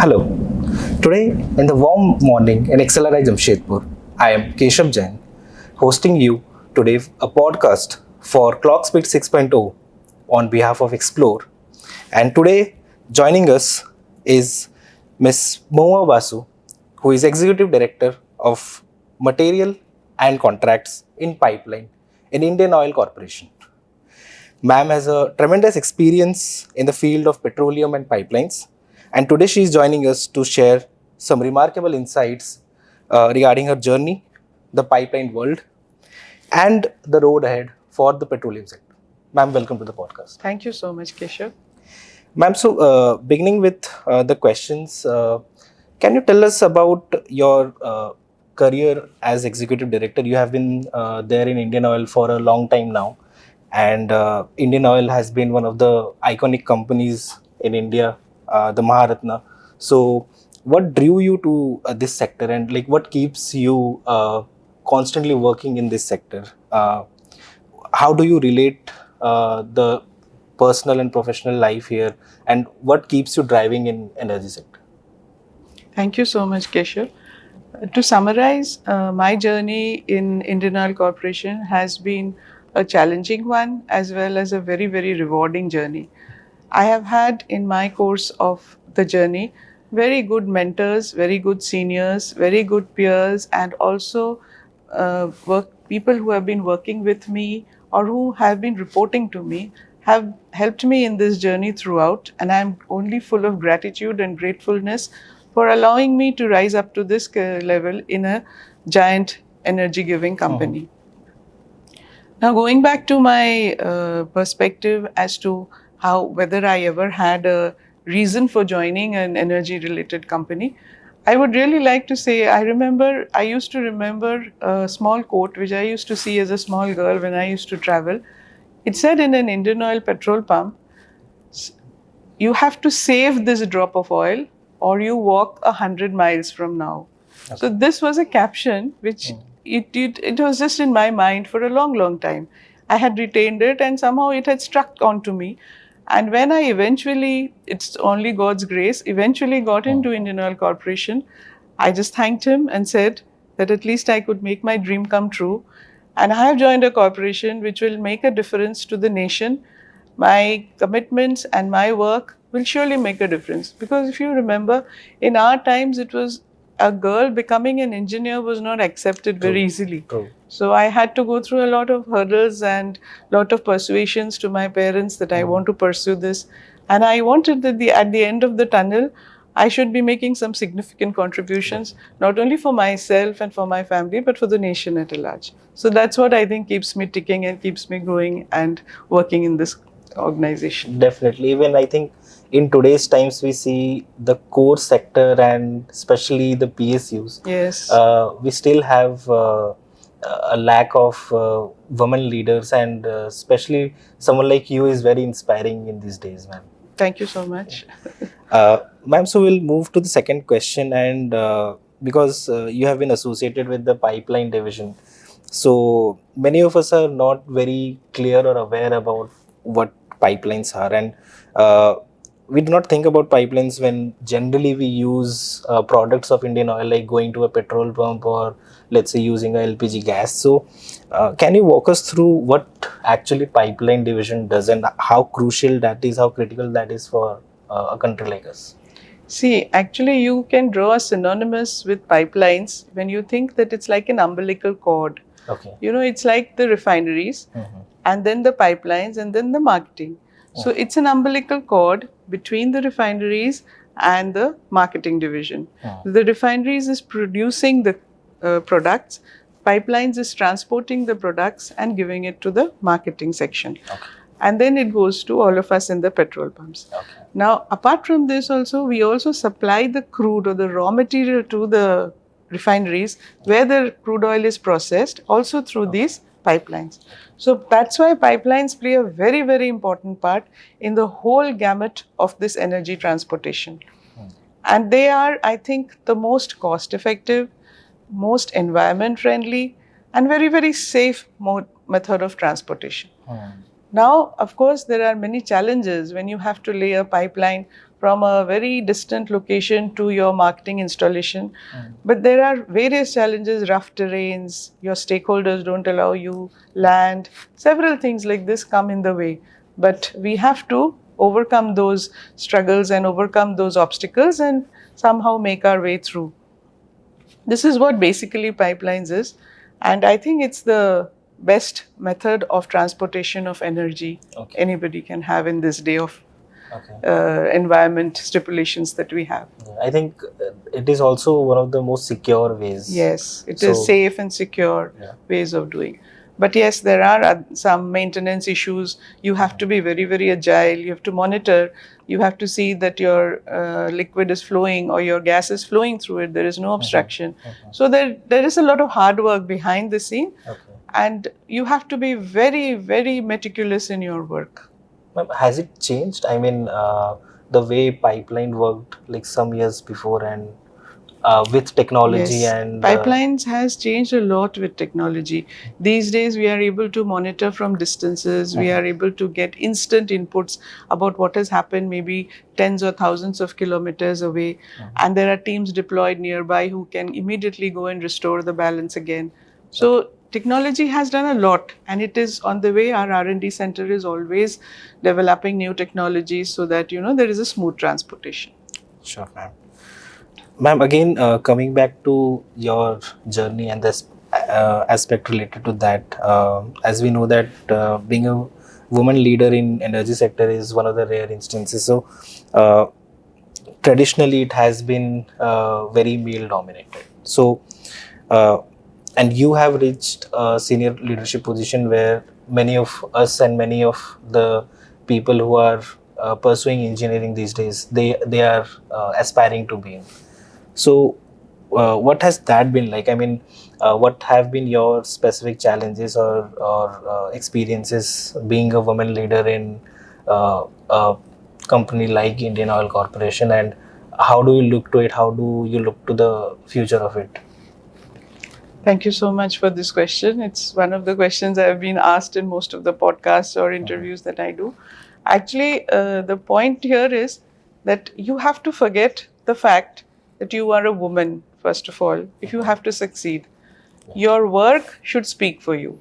Hello. Today, in the warm morning in XLRI Jamshedpur, I am Keshab Jain, hosting you today a podcast for ClockSpeed 6.0 on behalf of Xplore. And today, joining us is Ms Mohua M Basu, who is Executive Director of Material and Contracts in Pipeline in Indian Oil Corporation. Ma'am has a tremendous experience in the field of petroleum and pipelines, and today she is joining us to share some remarkable insights regarding her journey, the pipeline world, and the road ahead for the petroleum sector. Ma'am, welcome to the podcast. Thank you so much, Keshab. Ma'am, so beginning with the questions, can you tell us about your career as executive director? You have been there in Indian Oil for a long time now, and Indian Oil has been one of the iconic companies in India, the Maharatna. So, what drew you to this sector, and like what keeps you constantly working in this sector? How do you relate the personal and professional life here, and what keeps you driving in energy sector? Thank you so much, Keshab. To summarize, my journey in Indian Oil Corporation has been a challenging one as well as a very, very rewarding journey. I have had in my course of the journey very good mentors, very good seniors, very good peers, and also people who have been working with me or who have been reporting to me have helped me in this journey throughout, and I'm only full of gratitude and gratefulness for allowing me to rise up to this level in a giant energy giving company. Now, going back to my perspective as to whether I ever had a reason for joining an energy related company, I would really like to say I used to remember a small quote which I used to see as a small girl when I used to travel. It said in an Indian Oil petrol pump, you have to save this drop of oil or you walk 100 miles from now. Okay. So this was a caption which it was just in my mind for a long, long time. I had retained it and somehow it had struck onto me. And when I eventually, it's only God's grace, eventually got into Indian Oil Corporation, I just thanked him and said that at least I could make my dream come true. And I have joined a corporation which will make a difference to the nation. My commitments and my work will surely make a difference. Because if you remember, in our times, it was a girl becoming an engineer was not accepted very easily. True. So I had to go through a lot of hurdles and a lot of persuasions to my parents that I want to pursue this. And I wanted that at the end of the tunnel, I should be making some significant contributions, not only for myself and for my family, but for the nation at large. So that's what I think keeps me ticking and keeps me going and working in this organization. Definitely. Even I think in today's times, we see the core sector and especially the PSUs. Yes. We still have a lack of women leaders, and especially someone like you is very inspiring in these days, ma'am. Thank you so much. Ma'am, so we'll move to the second question, and because you have been associated with the pipeline division, so many of us are not very clear or aware about what pipelines are, and we do not think about pipelines when generally we use products of Indian Oil, like going to a petrol pump or let's say using a LPG gas. So can you walk us through what actually pipeline division does and how crucial that is, how critical that is for a country like us? See, actually you can draw a synonymous with pipelines when you think that it's like an umbilical cord. Okay. You know, it's like the refineries and then the pipelines and then the marketing. So it's an umbilical cord between the refineries and the marketing division. The refineries is producing the products, pipelines is transporting the products and giving it to the marketing section. Okay. And then it goes to all of us in the petrol pumps. Okay. Now, apart from this also, we also supply the crude or the raw material to the refineries where the crude oil is processed also through these pipelines. So that's why pipelines play a very, very important part in the whole gamut of this energy transportation. And they are, I think, the most cost effective, most environment friendly, and very, very safe method of transportation. Now, of course, there are many challenges when you have to lay a pipeline from a very distant location to your marketing installation. But there are various challenges, rough terrains, your stakeholders don't allow you, land, several things like this come in the way. But we have to overcome those struggles and overcome those obstacles and somehow make our way through. This is what basically pipelines is. And I think it's the best method of transportation of energy anybody can have in this day of environment stipulations that we have. I think it is also one of the most secure ways. Yes, it is safe and secure ways of doing. But yes, there are some maintenance issues. You have to be very, very agile. You have to monitor. You have to see that your liquid is flowing or your gas is flowing through it. There is no obstruction. So there is a lot of hard work behind the scene. And you have to be very, very meticulous in your work. Has it changed? I mean, the way pipeline worked like some years before and with technology and... Pipelines has changed a lot with technology. These days, we are able to monitor from distances. We are able to get instant inputs about what has happened maybe tens or thousands of kilometers away. And there are teams deployed nearby who can immediately go and restore the balance again. So technology has done a lot, and it is on the way. Our R&D center is always developing new technologies so that, there is a smooth transportation. Sure, ma'am. Ma'am, again, coming back to your journey and this aspect related to that, as we know that being a woman leader in energy sector is one of the rare instances. So, traditionally, it has been very male dominated. So, and you have reached a senior leadership position where many of us and many of the people who are pursuing engineering these days, they are aspiring to be in. So, what has that been like? I mean, what have been your specific challenges or experiences being a woman leader in a company like Indian Oil Corporation, and how do you look to it? How do you look to the future of it? Thank you so much for this question. It's one of the questions I have been asked in most of the podcasts or interviews that I do. Actually, the point here is that you have to forget the fact that you are a woman, first of all, if you have to succeed. Your work should speak for you.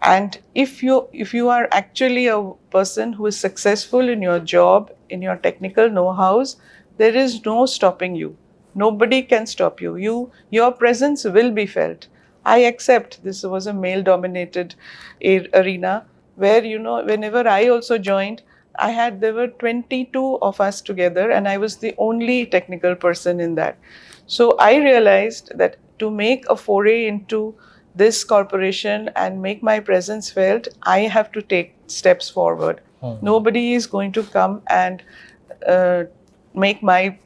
And if you are actually a person who is successful in your job, in your technical know-hows, there is no stopping you. Nobody can stop you. Your presence will be felt. I accept this was a male-dominated arena where, whenever I also joined, there were 22 of us together, and I was the only technical person in that. So I realized that to make a foray into this corporation and make my presence felt, I have to take steps forward. Nobody is going to come and make my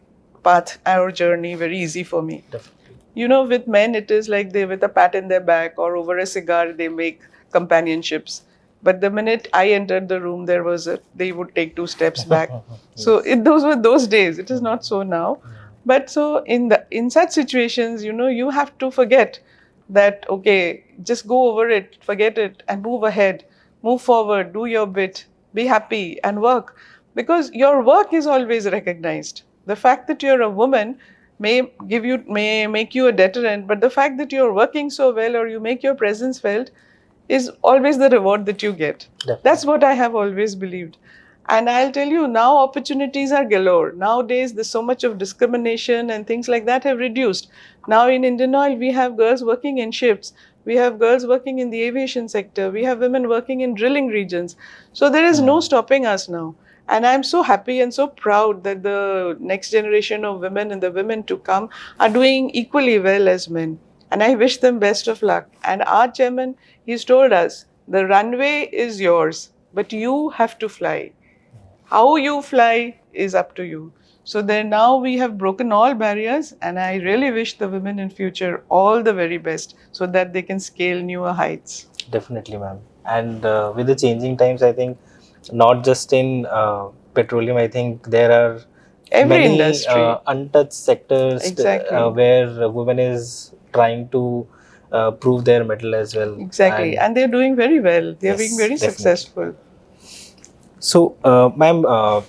path, our journey very easy for me. Definitely. With men, it is like they, with a pat in their back or over a cigar, they make companionships. But the minute I entered the room, they would take 2 steps back. So those were those days. It is not so now. But so in such situations, you have to forget that, okay, just go over it, forget it, and move ahead, move forward, do your bit, be happy, and work. Because your work is always recognized. The fact that you're a woman may make you a deterrent, but the fact that you're working so well or you make your presence felt is always the reward that you get. Definitely. That's what I have always believed. And I'll tell you, now opportunities are galore. Nowadays, there's so much of discrimination and things like that have reduced. Now in Indian Oil, we have girls working in shifts. We have girls working in the aviation sector. We have women working in drilling regions. So there is no stopping us now. And I'm so happy and so proud that the next generation of women and the women to come are doing equally well as men. And I wish them best of luck. And our chairman, he's told us, the runway is yours, but you have to fly. How you fly is up to you. So then now we have broken all barriers, and I really wish the women in future all the very best so that they can scale newer heights. Definitely, ma'am. And with the changing times, I think not just in petroleum, I think there are many industry. Untouched sectors where women is trying to prove their mettle as well. Exactly. And they're doing very well. They're being very successful. So, ma'am,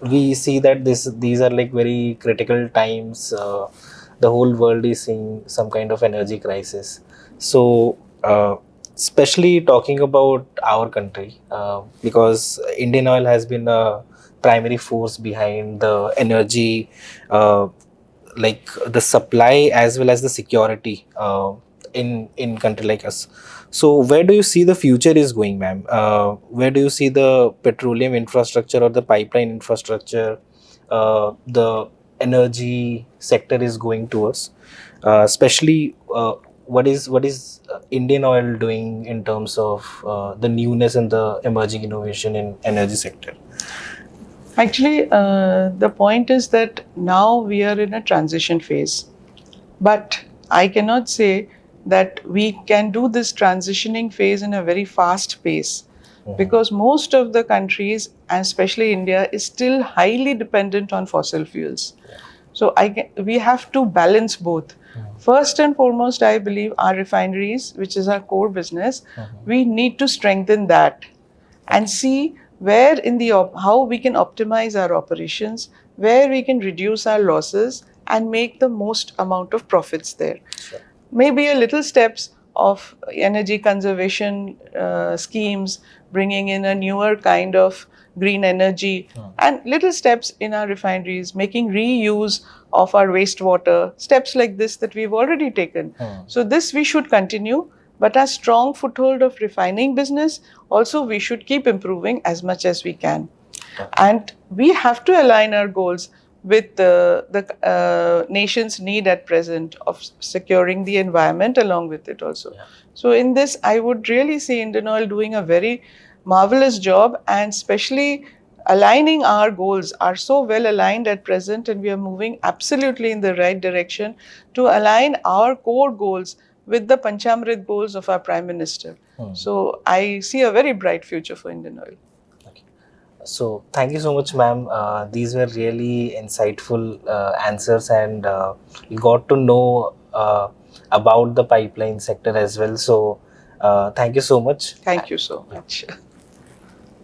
we see that these are like very critical times. The whole world is seeing some kind of energy crisis. So, especially talking about our country, because Indian Oil has been a primary force behind the energy, like the supply as well as the security in country like us. So where do you see the future is going, ma'am? Where do you see the petroleum infrastructure or the pipeline infrastructure, the energy sector is going towards? Especially, what is Indian Oil doing in terms of the newness and the emerging innovation in energy sector? Actually, the point is that now we are in a transition phase. But I cannot say that we can do this transitioning phase in a very fast pace, because most of the countries, and especially India, is still highly dependent on fossil fuels. So we have to balance both. First and foremost, I believe our refineries, which is our core business, we need to strengthen that and see where in the how we can optimize our operations, where we can reduce our losses and make the most amount of profits there. Sure. Maybe a little steps of energy conservation schemes, bringing in a newer kind of green energy, and little steps in our refineries, making reuse of our wastewater, steps like this that we've already taken. So this we should continue, but our strong foothold of refining business, also we should keep improving as much as we can. And we have to align our goals with the nation's need at present of securing the environment along with it also. So in this, I would really see Indian Oil doing a very marvelous job, and especially aligning our goals are so well aligned at present, and we are moving absolutely in the right direction to align our core goals with the Panchamrit goals of our Prime Minister. So I see a very bright future for Indian Oil. So thank you so much, ma'am. These were really insightful answers, and we got to know about the pipeline sector as well. So thank you so much. Thank you so much.